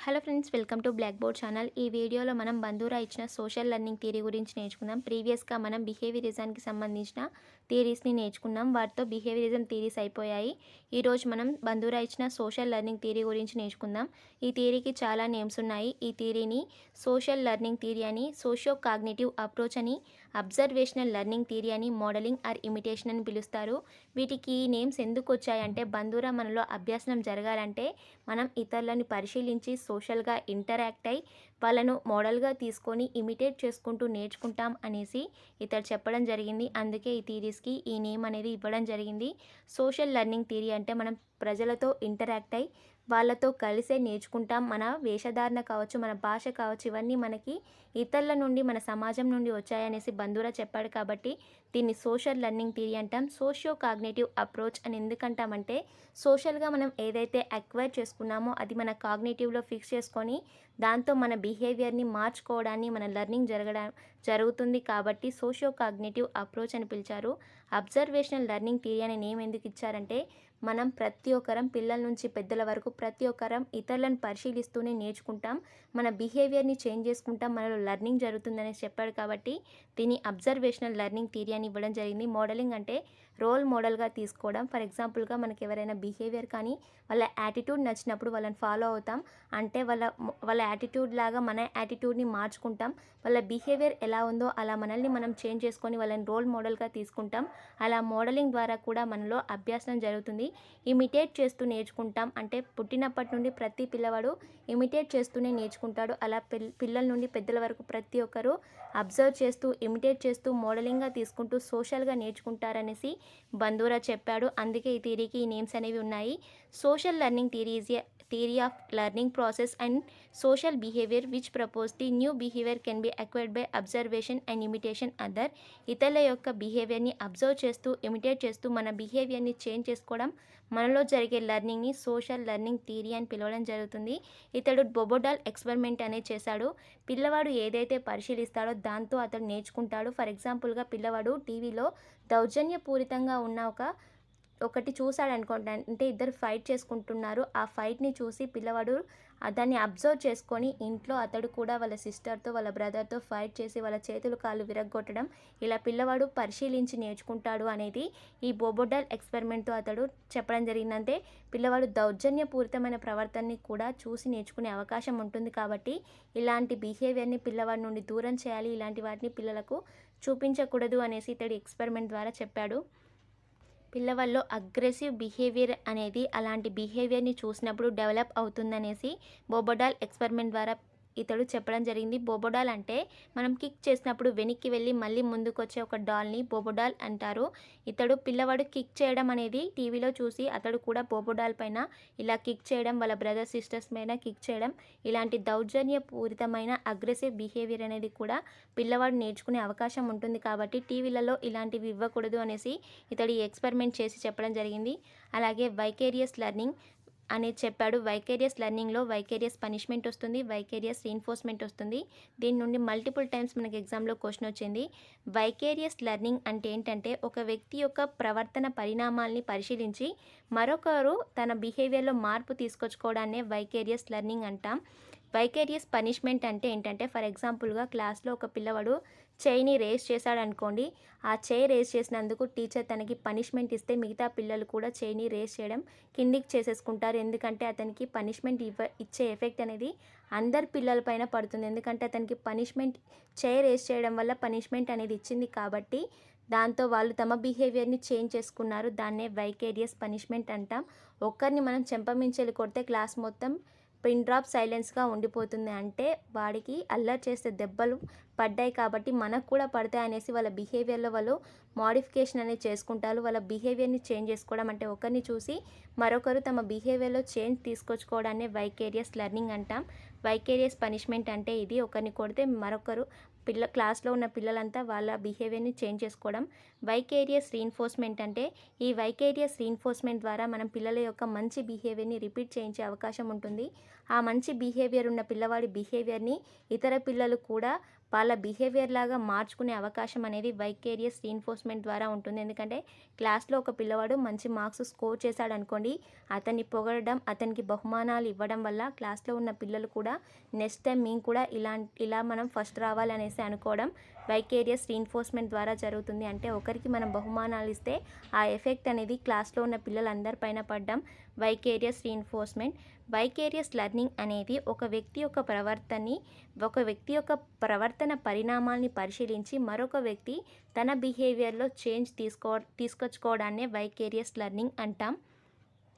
Hello friends, welcome to blackboard channel. ఈ వీడియోలో మనం బంధూరా ఇచ్చిన సోషల్ లెర్నింగ్ థియరీ గురించి నేర్చుకుందాం. ప్రీవియస్గా మనం బిహేవియరిజానికి సంబంధించిన థియరీస్ని నేర్చుకున్నాం. వాటితో బిహేవియరిజం థియరీస్ అయిపోయాయి. ఈరోజు మనం బంధూరా ఇచ్చిన సోషల్ లెర్నింగ్ థియరీ గురించి నేర్చుకుందాం. ఈ థియరీకి చాలా నేమ్స్ ఉన్నాయి. ఈ థియరీని సోషల్ లెర్నింగ్ థియరీ అని, సోషియో కాగ్నిటివ్ అప్రోచ్ అని, అబ్జర్వేషనల్ లెర్నింగ్ థియరీ అని, మోడలింగ్ ఆర్ ఇమిటేషన్ అని పిలుస్తారు. వీటికి ఈ నేమ్స్ ఎందుకు వచ్చాయంటే, బంధూరా మనలో అభ్యాసనం జరగాలంటే మనం ఇతరులని పరిశీలించి సోషల్గా ఇంటరాక్ట్ అయ్యి వాళ్ళను మోడల్గా తీసుకొని ఇమిటేట్ చేసుకుంటూ నేర్చుకుంటాం అనేసి ఇతడు చెప్పడం జరిగింది. అందుకే ఈ థియరీస్కి ఈ నేమ్ అనేది ఇవ్వడం జరిగింది. సోషల్ లెర్నింగ్ థియరీ అంటే మనం ప్రజలతో ఇంటరాక్ట్ అయ్యి వాళ్ళతో కలిసే నేర్చుకుంటాం. మన వేషధారణ కావచ్చు, మన భాష కావచ్చు, ఇవన్నీ మనకి ఇతరుల నుండి, మన సమాజం నుండి వచ్చాయనేసి బంధూరా చెప్పాడు. కాబట్టి దీన్ని సోషల్ లెర్నింగ్ థియరీ అంటాం. సోషియో కాగ్నేటివ్ అప్రోచ్ అని ఎందుకంటామంటే, సోషల్గా మనం ఏదైతే అక్వైర్ చేసుకున్నామో అది మన కాగ్నేటివ్లో ఫిక్స్ చేసుకొని దాంతో మన బిహేవియర్ని మార్చుకోవడాన్ని, మన లెర్నింగ్ జరుగుతుంది. కాబట్టి సోషియో కాగ్నేటివ్ అప్రోచ్ అని పిలిచారు. అబ్జర్వేషనల్ లెర్నింగ్ థియరీ అనే నేమ్ ఎందుకు ఇచ్చారంటే, మనం ప్రతి ఒక్కరం, పిల్లల నుంచి పెద్దల వరకు ప్రతి ఒక్కరం ఇతరులను పరిశీలిస్తూనే నేర్చుకుంటాం. మన బిహేవియర్ని చేంజ్ చేసుకుంటాం, మనలో లెర్నింగ్ జరుగుతుందని చెప్పాడు. కాబట్టి దీన్ని అబ్జర్వేషనల్ లెర్నింగ్ థియరీ అని ఇవ్వడం జరిగింది. మోడలింగ్ అంటే రోల్ మోడల్గా తీసుకోవడం. ఫర్ ఎగ్జాంపుల్గా మనకి ఎవరైనా బిహేవియర్ కానీ వాళ్ళ యాటిట్యూడ్ నచ్చినప్పుడు వాళ్ళని ఫాలో అవుతాం. అంటే వాళ్ళ యాటిట్యూడ్ లాగా మన యాటిట్యూడ్ని మార్చుకుంటాం. వాళ్ళ బిహేవియర్ ఎలా ఉందో అలా మనల్ని మనం చేంజ్ చేసుకొని వాళ్ళని రోల్ మోడల్గా తీసుకుంటాం. అలా మోడలింగ్ ద్వారా కూడా మనలో అభ్యాసం జరుగుతుంది. ఇమిటేట్ చేస్తూ నేర్చుకుంటాం. అంటే పుట్టినప్పటి నుండి ప్రతి పిల్లవాడు ఇమిటేట్ చేస్తూనే నేర్చుకుంటాడు. అలా పిల్లల నుండి పెద్దల వరకు ప్రతి ఒక్కరూ అబ్జర్వ్ చేస్తూ, ఇమిటేట్ చేస్తూ, మోడలింగ్గా తీసుకుంటూ సోషల్గా నేర్చుకుంటారనేసి బంధూరా చెప్పాడు. అందుకే ఈ థియరీకి ఈ నేమ్స్ అనేవి ఉన్నాయి. Social learning theory is a theory of learning process and social behavior which propose the new behavior can be acquired by observation and imitation other. ఇతరుల యొక్క బిహేవియర్ని అబ్జర్వ్ చేస్తూ, ఇమిటేట్ చేస్తూ మన బిహేవియర్ని చేంజ్ చేసుకోవడం, మనలో జరిగే లెర్నింగ్ని సోషల్ లెర్నింగ్ థియరీ అని పిలవడం జరుగుతుంది. ఇతడు బొబోడాల్ ఎక్స్పెరిమెంట్ అనేది చేశాడు. పిల్లవాడు ఏదైతే పరిశీలిస్తాడో దాంతో అతడు నేర్చుకుంటాడు. ఫర్ ఎగ్జాంపుల్గా పిల్లవాడు టీవీలో దౌర్జన్యపూరితంగా ఉన్న ఒకటి చూశాడు అనుకోండి. అంటే ఇద్దరు ఫైట్ చేసుకుంటున్నారు. ఆ ఫైట్ని చూసి పిల్లవాడు దాన్ని అబ్జర్వ్ చేసుకొని ఇంట్లో అతడు కూడా వాళ్ళ సిస్టర్తో, వాళ్ళ బ్రదర్తో ఫైట్ చేసి వాళ్ళ చేతులు కాళ్ళు విరగ్గొట్టడం, ఇలా పిల్లవాడు పరిశీలించి నేర్చుకుంటాడు అనేది ఈ బొబోడాల్ ఎక్స్పెరిమెంట్తో అతడు చెప్పడం జరిగిందంటే, పిల్లవాడు దౌర్జన్యపూరితమైన ప్రవర్తనని కూడా చూసి నేర్చుకునే అవకాశం ఉంటుంది. కాబట్టి ఇలాంటి బిహేవియర్ని పిల్లవాడి నుండి దూరం చేయాలి, ఇలాంటి వాటిని పిల్లలకు చూపించకూడదు అనేసి ఇతడు ఎక్స్పెరిమెంట్ ద్వారా చెప్పాడు. పిల్లవాళ్ళలో అగ్రెసివ్ బిహేవియర్ అనేది అలాంటి బిహేవియర్ని చూసినప్పుడు డెవలప్ అవుతుందనేసి బొబోడాల్ ఎక్స్పెరిమెంట్ ద్వారా ఇతడు చెప్పడం జరిగింది. బొబోడాల్ అంటే మనం కిక్ చేసినప్పుడు వెనక్కి వెళ్ళి మళ్ళీ ముందుకు వచ్చే ఒక డాల్ని బొబోడాల్ అంటారు. ఇతడు పిల్లవాడు కిక్ చేయడం అనేది టీవీలో చూసి అతడు కూడా బొబోడాల్ పైన ఇలా కిక్ చేయడం, వాళ్ళ బ్రదర్ సిస్టర్స్ పైన కిక్ చేయడం, ఇలాంటి దౌర్జన్యపూరితమైన అగ్రెసివ్ బిహేవియర్ అనేది కూడా పిల్లవాడు నేర్చుకునే అవకాశం ఉంటుంది. కాబట్టి టీవీలలో ఇలాంటివి ఇవ్వకూడదు అనేసి ఇతడు ఈ ఎక్స్పెరిమెంట్ చేసి చెప్పడం జరిగింది. అలాగే వైకేరియస్ లెర్నింగ్ అనేది చెప్పాడు. వైకేరియస్ లెర్నింగ్లో వైకేరియస్ పనిష్మెంట్ వస్తుంది, వైకేరియస్ రీఇన్ఫోర్స్మెంట్ వస్తుంది. దీని నుండి మల్టిపుల్ టైమ్స్ మనకి ఎగ్జామ్లో క్వశ్చన్ వచ్చింది. వైకేరియస్ లెర్నింగ్ అంటే ఏంటంటే, ఒక వ్యక్తి యొక్క ప్రవర్తన పరిణామాల్ని పరిశీలించి మరొకరు తన బిహేవియర్లో మార్పు తీసుకొచ్చుకోవడాన్నే వైకేరియస్ లెర్నింగ్ అంటాం. వైకేరియస్ పనిష్మెంట్ అంటే ఏంటంటే, ఫర్ ఎగ్జాంపుల్గా క్లాస్లో ఒక పిల్లవాడు చేయిని రేస్ చేశాడు అనుకోండి. ఆ చేయి రేస్ చేసినందుకు టీచర్ తనకి పనిష్మెంట్ ఇస్తే మిగతా పిల్లలు కూడా చేయిని రేస్ చేయడం కిందికి చేసేసుకుంటారు. ఎందుకంటే అతనికి పనిష్మెంట్ ఇచ్చే ఎఫెక్ట్ అనేది అందరి పిల్లలపైన పడుతుంది. ఎందుకంటే అతనికి పనిష్మెంట్ చేయి రేస్ చేయడం వల్ల పనిష్మెంట్ అనేది ఇచ్చింది. కాబట్టి దాంతో వాళ్ళు తమ బిహేవియర్ని చేంజ్ చేసుకున్నారు. దాన్నే వైకేరియస్ పనిష్మెంట్ అంటాం. ఒక్కరిని మనం చెంపమించెలి కొడితే క్లాస్ మొత్తం పిన్ డ్రాప్ సైలెన్స్గా ఉండిపోతుంది. అంటే వాడికి అల్లరి చేస్తే దెబ్బలు పడ్డాయి కాబట్టి మనకు కూడా పడతాయి అనేసి వాళ్ళ బిహేవియర్లో వాళ్ళు మోడిఫికేషన్ అనేది చేసుకుంటారు. వాళ్ళ బిహేవియర్ని చేంజ్ చేసుకోవడం అంటే ఒకరిని చూసి మరొకరు తమ బిహేవియర్లో చేంజ్ తీసుకొచ్చుకోవడాన్ని వైకేరియస్ లెర్నింగ్ అంటాం. వైకేరియస్ పనిష్మెంట్ అంటే ఇది, ఒకరిని కొడితే మరొకరు క్లాస్లో ఉన్న పిల్లలంతా వాళ్ళ బిహేవియర్ని చేంజ్ చేసుకోవడం. వైకేరియస్ రీఇన్ఫోర్స్మెంట్ అంటే, ఈ వైకేరియస్ రీఇన్ఫోర్స్మెంట్ ద్వారా మనం పిల్లల యొక్క మంచి బిహేవియర్ని రిపీట్ చేయించే అవకాశం ఉంటుంది. ఆ మంచి బిహేవియర్ ఉన్న పిల్లవాడి బిహేవియర్ని ఇతర పిల్లలు కూడా వాళ్ళ బిహేవియర్ లాగా మార్చుకునే అవకాశం అనేది వైకేరియస్ రీఇన్ఫోర్స్మెంట్ ద్వారా ఉంటుంది. ఎందుకంటే క్లాస్లో ఒక పిల్లవాడు మంచి మార్క్స్ స్కోర్ చేశాడు అనుకోండి, అతన్ని పొగడడం, అతనికి బహుమానాలు ఇవ్వడం వల్ల క్లాస్లో ఉన్న పిల్లలు కూడా నెక్స్ట్ టైం మేము కూడా ఇలా మనం ఫస్ట్ రావాలి అనేసి అనుకోవడం వైకేరియస్ రీఇన్ఫోర్స్మెంట్ ద్వారా జరుగుతుంది. అంటే ఒకరికి మనం బహుమానాలు ఇస్తే ఆ ఎఫెక్ట్ అనేది క్లాస్లో ఉన్న పిల్లలందరి పైన పడడం వైకేరియస్ రీఇన్ఫోర్స్మెంట్. వైకేరియస్ లెర్నింగ్ అనేది ఒక వ్యక్తి యొక్క ప్రవర్తన పరిణామాల్ని పరిశీలించి మరొక వ్యక్తి తన బిహేవియర్లో చేంజ్ తీసుకొచ్చుకోవడాన్నే వైకేరియస్ లెర్నింగ్ అంటాం.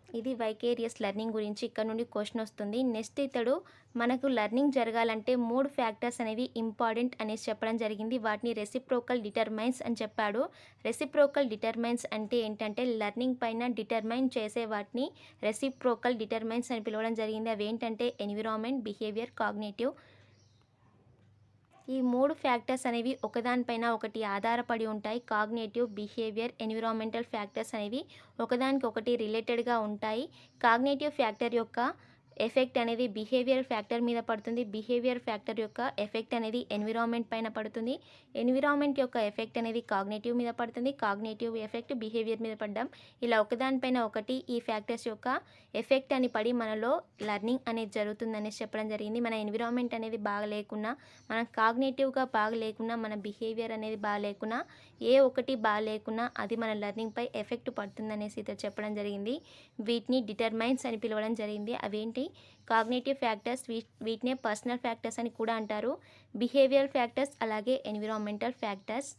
ఇది వైకేరియస్ లెర్నింగ్ గురించి ఇక్కడ నుండి క్వశ్చన్ వస్తుంది. నెక్స్ట్ ఇతడు మనకు లెర్నింగ్ జరగాలంటే 3 ఫ్యాక్టర్స్ అనేవి ఇంపార్టెంట్ అనేసి చెప్పడం జరిగింది. వాటిని రెసిప్రోకల్ డిటర్మైన్స్ అని చెప్పాడు. రెసిప్రోకల్ డిటర్మైన్స్ అంటే ఏంటంటే లెర్నింగ్ పైన డిటర్మైన్ చేసే వాటిని రెసిప్రోకల్ డిటర్మైన్స్ అని పిలవడం జరిగింది. అవి ఏంటంటే ఎన్విరాన్మెంట్, బిహేవియర్, కాగ్నిటివ్. ఈ 3 ఫ్యాక్టర్స్ అనేవి ఒకదానిపైన ఒకటి ఆధారపడి ఉంటాయి. కాగ్నిటివ్, బిహేవియర్, ఎన్విరాన్మెంటల్ ఫ్యాక్టర్స్ అనేవి ఒకదానికొకటి రిలేటెడ్గా ఉంటాయి. కాగ్నిటివ్ ఫ్యాక్టర్ యొక్క ఎఫెక్ట్ అనేది బిహేవియర్ ఫ్యాక్టర్ మీద పడుతుంది. బిహేవియర్ ఫ్యాక్టర్ యొక్క ఎఫెక్ట్ అనేది ఎన్విరాన్మెంట్ పైన పడుతుంది. ఎన్విరాన్మెంట్ యొక్క ఎఫెక్ట్ అనేది కాగ్నిటివ్ మీద పడుతుంది. కాగ్నిటివ్ ఎఫెక్ట్ బిహేవియర్ మీద పడడం, ఇలా ఒకదానిపైన ఒకటి ఈ ఫ్యాక్టర్స్ యొక్క ఎఫెక్ట్ అని పడి మనలో లెర్నింగ్ అనేది జరుగుతుందనేసి చెప్పడం జరిగింది. మన ఎన్విరాన్మెంట్ అనేది బాగా లేకున్నా, మనం కాగ్నిటివ్గా బాగా లేకున్నా, మన బిహేవియర్ అనేది బాగా లేకున్నా, ఏ ఒకటి బాగా లేకున్నా అది మన లెర్నింగ్పై ఎఫెక్ట్ పడుతుందనేసి ఇతను చెప్పడం జరిగింది. వీటిని డిటర్మైన్స్ అని పిలవడం జరిగింది. అవేంటి? కాగ్నిటివ్ ఫ్యాక్టర్స్, వీటినే పర్సనల్ ఫ్యాక్టర్స్ అని కూడా అంటారు. బిహేవియర్ ఫ్యాక్టర్స్, అలాగే ఎన్విరాన్మెంటల్ ఫ్యాక్టర్స్.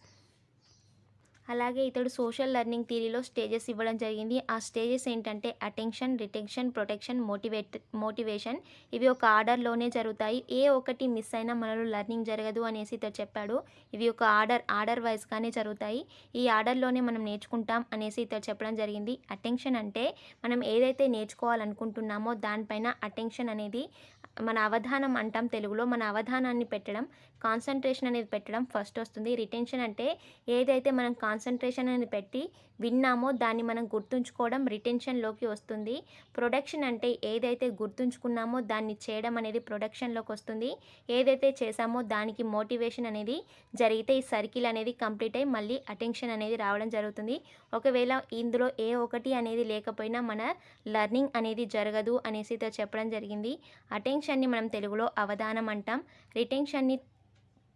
అలాగే ఇతడు సోషల్ లెర్నింగ్ థియరీలో స్టేజెస్ ఇవ్వడం జరిగింది. ఆ స్టేజెస్ ఏంటంటే అటెన్షన్, రిటెన్షన్, ప్రొటెక్షన్, మోటివేషన్. ఇవి ఒక ఆర్డర్లోనే జరుగుతాయి. ఏ ఒకటి మిస్ అయినా మనలో లెర్నింగ్ జరగదు అనేసి ఇతడు చెప్పాడు. ఇవి ఒక ఆర్డర్ వైజ్గానే జరుగుతాయి. ఈ ఆర్డర్లోనే మనం నేర్చుకుంటాం అనేసి ఇతడు చెప్పడం జరిగింది. అటెన్షన్ అంటే మనం ఏదైతే నేర్చుకోవాలనుకుంటున్నామో దానిపైన అటెన్షన్ అనేది మన అవధానం అంటాం తెలుగులో. మన అవధానాన్ని పెట్టడం, కాన్సన్ట్రేషన్ అనేది పెట్టడం ఫస్ట్ వస్తుంది. రిటెన్షన్ అంటే ఏదైతే మనం కాన్సన్ట్రేషన్ అనేది పెట్టి విన్నామో దాన్ని మనం గుర్తుంచుకోవడం రిటెన్షన్లోకి వస్తుంది. ప్రొడక్షన్ అంటే ఏదైతే గుర్తుంచుకున్నామో దాన్ని చేయడం అనేది ప్రొడక్షన్లోకి వస్తుంది. ఏదైతే చేసామో దానికి మోటివేషన్ అనేది జరిగితే ఈ సర్కిల్ అనేది కంప్లీట్ అయ్యి మళ్ళీ అటెన్షన్ అనేది రావడం జరుగుతుంది. ఒకవేళ ఇందులో ఏ ఒకటి అనేది లేకపోయినా మన లెర్నింగ్ అనేది జరగదు అనేసి చెప్పడం జరిగింది. అటెన్షన్ని మనం తెలుగులో అవధానం అంటాం. రిటెన్షన్ని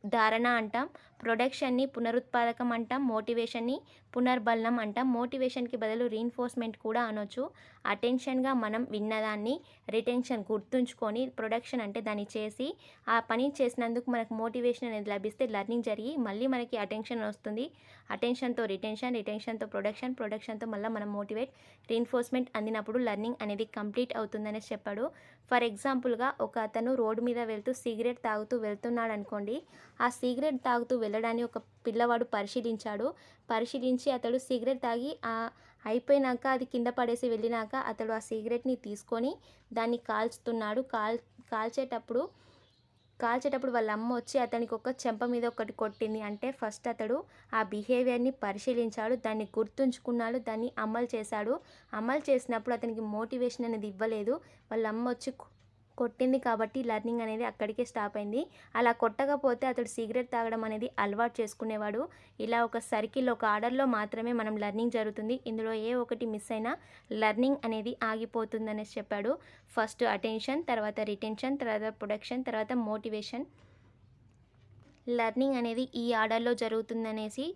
ధారణ అంటాం. ప్రొడక్షన్ని పునరుత్పాదకం అంటాం. మోటివేషన్ని పునర్బలనం అంటాం. మోటివేషన్కి బదులు రీఇన్ఫోర్స్మెంట్ కూడా అనొచ్చు. అటెన్షన్గా మనం విన్నదాన్ని రిటెన్షన్ గుర్తుంచుకొని, ప్రొడక్షన్ అంటే దాన్ని చేసి ఆ పని చేసినందుకు మనకు మోటివేషన్ అనేది లభిస్తే లెర్నింగ్ జరిగి మళ్ళీ మనకి అటెన్షన్ వస్తుంది. అటెన్షన్తో రిటెన్షన్, రిటెన్షన్తో ప్రొడక్షన్తో మళ్ళీ మనం మోటివేట్, రీఇన్ఫోర్స్మెంట్ అందినప్పుడు లెర్నింగ్ అనేది కంప్లీట్ అవుతుందనేసి చెప్పాడు. ఫర్ ఎగ్జాంపుల్గా ఒక అతను రోడ్డు మీద వెళ్తూ సిగరెట్ తాగుతూ వెళ్తున్నాడు అనుకోండి. ఆ సిగరెట్ తాగుతూ వెళ్ళడాన్ని ఒక పిల్లవాడు పరిశీలించి అతడు సిగరెట్ తాగి అయిపోయినాక అది కింద పడేసి వెళ్ళినాక అతడు ఆ సిగరెట్ని తీసుకొని దాన్ని కాల్చుతున్నాడు. కాల్చేటప్పుడు వాళ్ళ అమ్మ వచ్చి అతనికి ఒక చెంప మీద ఒకటి కొట్టింది. అంటే ఫస్ట్ అతడు ఆ బిహేవియర్ని పరిశీలించాడు, దాన్ని గుర్తుంచుకున్నాడు, దాన్ని అమలు చేశాడు. అమలు చేసినప్పుడు అతనికి మోటివేషన్ అనేది ఇవ్వలేదు. వాళ్ళ అమ్మ వచ్చి కొట్టింది కాబట్టి లెర్నింగ్ అనేది అక్కడికే స్టాప్ అయింది. అలా కొట్టకపోతే అతడు సిగరెట్ తాగడం అనేది అలవాటు చేసుకునేవాడు. ఇలా ఒక సర్కిల్, ఒక ఆర్డర్లో మాత్రమే మనం లెర్నింగ్ జరుగుతుంది. ఇందులో ఏ ఒకటి మిస్ అయినా లెర్నింగ్ అనేది ఆగిపోతుంది అనేసి చెప్పాడు. ఫస్ట్ అటెన్షన్, తర్వాత రిటెన్షన్, తర్వాత ప్రొడక్షన్, తర్వాత మోటివేషన్. లెర్నింగ్ అనేది ఈ ఆర్డర్లో జరుగుతుందనేసి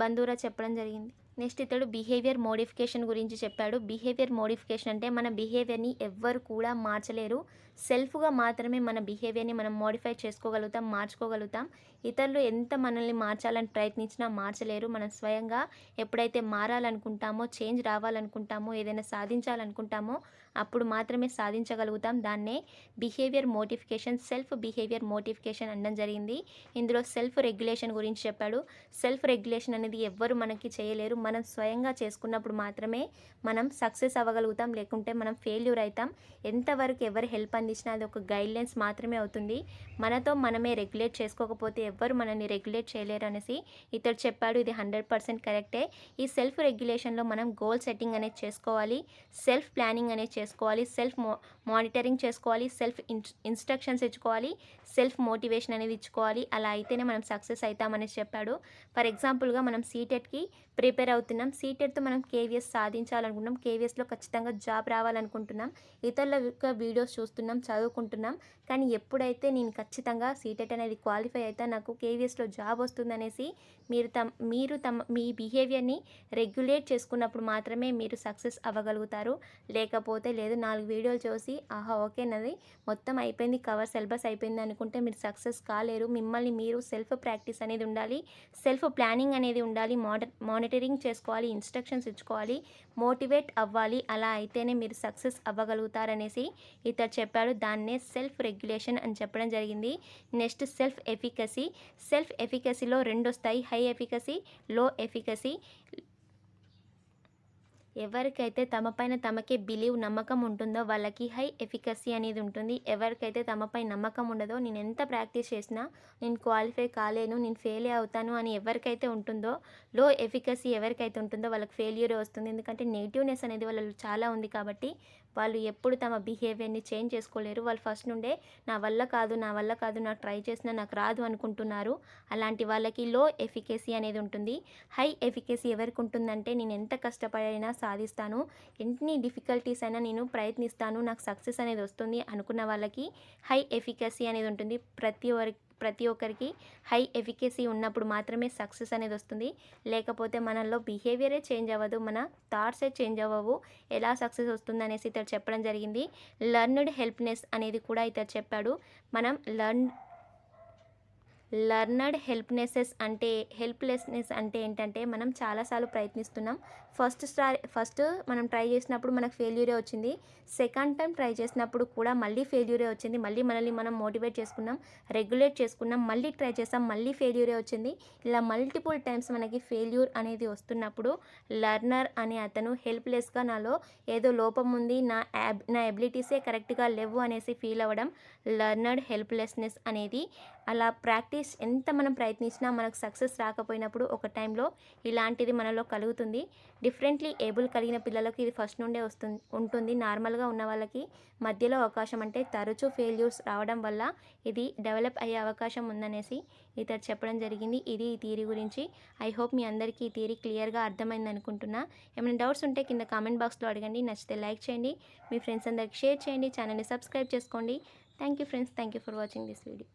బందూరా చెప్పడం జరిగింది. నెక్స్ట్ ఇతడు బిహేవియర్ మోడిఫికేషన్ గురించి చెప్పాడు. బిహేవియర్ మోడిఫికేషన్ అంటే మన బిహేవియర్ని ఎవ్వరు కూడా మార్చలేరు. సెల్ఫ్గా మాత్రమే మన బిహేవియర్ని మనం మోడిఫై చేసుకోగలుగుతాం, మార్చుకోగలుగుతాం. ఇతరులు ఎంత మనల్ని మార్చాలని ప్రయత్నించినా మార్చలేరు. మనం స్వయంగా ఎప్పుడైతే మారాలనుకుంటామో, చేంజ్ రావాలనుకుంటామో, ఏదైనా సాధించాలనుకుంటామో అప్పుడు మాత్రమే సాధించగలుగుతాం. దాన్నే behaviour modification, self behaviour modification అనడం జరిగింది. ఇందులో సెల్ఫ్ రెగ్యులేషన్ గురించి చెప్పాడు. సెల్ఫ్ రెగ్యులేషన్ అనేది ఎవ్వరు మనకి చేయలేరు. మనం స్వయంగా చేసుకున్నప్పుడు మాత్రమే మనం సక్సెస్ అవ్వగలుగుతాం, లేకుంటే మనం ఫెయిల్యూర్ అవుతాం. ఎంతవరకు ఎవరు హెల్ప్ అందించినా అది ఒక గైడ్లైన్స్ మాత్రమే అవుతుంది. మనతో మనమే రెగ్యులేట్ చేసుకోకపోతే ఎవ్వరు మనల్ని రెగ్యులేట్ చేయలేరు అనేసి ఇతడు చెప్పాడు. ఇది 100% కరెక్టే. ఈ సెల్ఫ్ రెగ్యులేషన్లో మనం గోల్ సెట్టింగ్ అనేది చేసుకోవాలి, సెల్ఫ్ ప్లానింగ్ అనేది చేసుకోవాలి. చేసుకోవాలి, మానిటరింగ్ చేసుకోవాలి, ఇన్స్ట్రక్షన్స్ ఇచ్చుకోవాలి, సెల్ఫ్ మోటివేషన్ అనేది ఇచ్చుకోవాలి. అలా అయితేనే మనం సక్సెస్ అవుతామనేసి చెప్పాడు. ఫర్ ఎగ్జాంపుల్గా మనం సీటెట్కి ప్రిపేర్ అవుతున్నాం. సీటెట్తో మనం కేవీఎస్ సాధించాలనుకుంటున్నాం, కేవీఎస్లో ఖచ్చితంగా జాబ్ రావాలనుకుంటున్నాం, ఇతరుల యొక్క వీడియోస్ చూస్తున్నాం, చదువుకుంటున్నాం. కానీ ఎప్పుడైతే నేను ఖచ్చితంగా సీటెట్ అనేది క్వాలిఫై అయితే నాకు కేవీఎస్లో జాబ్ వస్తుందనేసి మీరు మీ బిహేవియర్ని రెగ్యులేట్ చేసుకున్నప్పుడు మాత్రమే మీరు సక్సెస్ అవ్వగలుగుతారు. లేకపోతే లేదు, 4 వీడియోలు చూసి ఆహా ఓకే నాది మొత్తం అయిపోయింది, కవర్ సిలబస్ అయిపోయింది అనుకుంటే మీరు సక్సెస్ కాలేరు. మిమ్మల్ని మీరు సెల్ఫ్ ప్రాక్టీస్ అనేది ఉండాలి, సెల్ఫ్ ప్లానింగ్ అనేది ఉండాలి, మానిటరింగ్ చేసుకోవాలి, ఇన్స్ట్రక్షన్స్ ఇచ్చుకోవాలి, మోటివేట్ అవ్వాలి. అలా అయితేనే మీరు సక్సెస్ అవ్వగలుగుతారనేసి ఇతడు చెప్పాడు. దాన్నే సెల్ఫ్ రెగ్యులేషన్ అని చెప్పడం జరిగింది. నెక్స్ట్ సెల్ఫ్ ఎఫికసీలో 2 వస్తాయి, హై ఎఫికసీ, లో ఎఫికసీ. ఎవరికైతే తమపైన తమకే నమ్మకం ఉంటుందో వాళ్ళకి హై ఎఫికసీ అనేది ఉంటుంది. ఎవరికైతే తమపై నమ్మకం ఉండదో, నేను ఎంత ప్రాక్టీస్ చేసినా నేను క్వాలిఫై కాలేను, నేను ఫెయిల్ అవుతాను అని ఎవరికైతే ఉంటుందో, లో ఎఫికసీ ఎవరికైతే ఉంటుందో వాళ్ళకి ఫెయిల్యూరే వస్తుంది. ఎందుకంటే నెగిటివ్నెస్ అనేది వాళ్ళలో చాలా ఉంది కాబట్టి వాళ్ళు ఎప్పుడు తమ బిహేవియర్ని చేంజ్ చేసుకోలేరు. వాళ్ళు ఫస్ట్ నుండే నా వల్ల కాదు, నాకు ట్రై చేసినా నాకు రాదు అనుకుంటున్నారు. అలాంటి వాళ్ళకి లో ఎఫికసీ అనేది ఉంటుంది. హై ఎఫికసీ ఎవరికి ఉంటుందంటే నేను ఎంత కష్టపడైనా సాధిస్తాను, ఎన్ని డిఫికల్టీస్ అయినా నేను ప్రయత్నిస్తాను, నాకు సక్సెస్ అనేది వస్తుంది అనుకున్న వాళ్ళకి హై ఎఫికసీ అనేది ఉంటుంది. ప్రతి ఒక్కరికి హై ఎఫికసీ ఉన్నప్పుడు మాత్రమే సక్సెస్ అనేది వస్తుంది. లేకపోతే మనలో బిహేవియరే చేంజ్ అవ్వదు, మన థాట్సే చేంజ్ అవ్వవు. ఎలా సక్సెస్ వస్తుంది అనేసి ఇతడు చెప్పడం జరిగింది. లర్న్డ్ హెల్ప్నెస్ అనేది కూడా ఇతడు చెప్పాడు. మనం లర్నర్డ్ హెల్ప్లెస్నెస్ అంటే ఏంటంటే మనం చాలాసార్లు ప్రయత్నిస్తున్నాం. ఫస్ట్ మనం ట్రై చేసినప్పుడు మనకు ఫెయిల్యూరే వచ్చింది. సెకండ్ టైం ట్రై చేసినప్పుడు కూడా మళ్ళీ ఫెయిల్యూరే వచ్చింది. మళ్ళీ మనల్ని మనం మోటివేట్ చేసుకున్నాం, రెగ్యులేట్ చేసుకున్నాం, మళ్ళీ ట్రై చేసాం, మళ్ళీ ఫెయిల్యూరే వచ్చింది. ఇలా మల్టిపుల్ టైమ్స్ మనకి ఫెయిల్యూర్ అనేది వస్తున్నప్పుడు లర్నర్ అనే అతను హెల్ప్లెస్గా నాలో ఏదో లోపం ఉంది, నా ఎబిలిటీసే కరెక్ట్గా లేవు అనేసి ఫీల్ అవ్వడం లర్నర్డ్ హెల్ప్లెస్నెస్ అనేది. అలా ఎంత మనం ప్రయత్నించినా మనకు సక్సెస్ రాకపోయినప్పుడు ఒక టైంలో ఇలాంటిది మనలో కలుగుతుంది. డిఫరెంట్లీ ఏబుల్ కలిగిన పిల్లలకు ఇది ఫస్ట్ నుండే ఉంటుంది. నార్మల్గా ఉన్న వాళ్ళకి మధ్యలో అవకాశం, అంటే తరచూ ఫెయిల్యూర్స్ రావడం వల్ల ఇది డెవలప్ అయ్యే అవకాశం ఉందనేసి ఇతడు చెప్పడం జరిగింది. ఇది ఈ థియరీ గురించి. ఐ హోప్ మీ అందరికీ ఈ థియరీ క్లియర్గా అర్థమైంది అనుకుంటున్నా. ఏమైనా డౌట్స్ ఉంటే కింద కామెంట్ బాక్స్లో అడగండి. నచ్చితే లైక్ చేయండి, మీ ఫ్రెండ్స్ అందరికి షేర్ చేయండి, ఛానల్ని సబ్స్క్రైబ్ చేసుకోండి. Thank you friends, thank you for watching this video.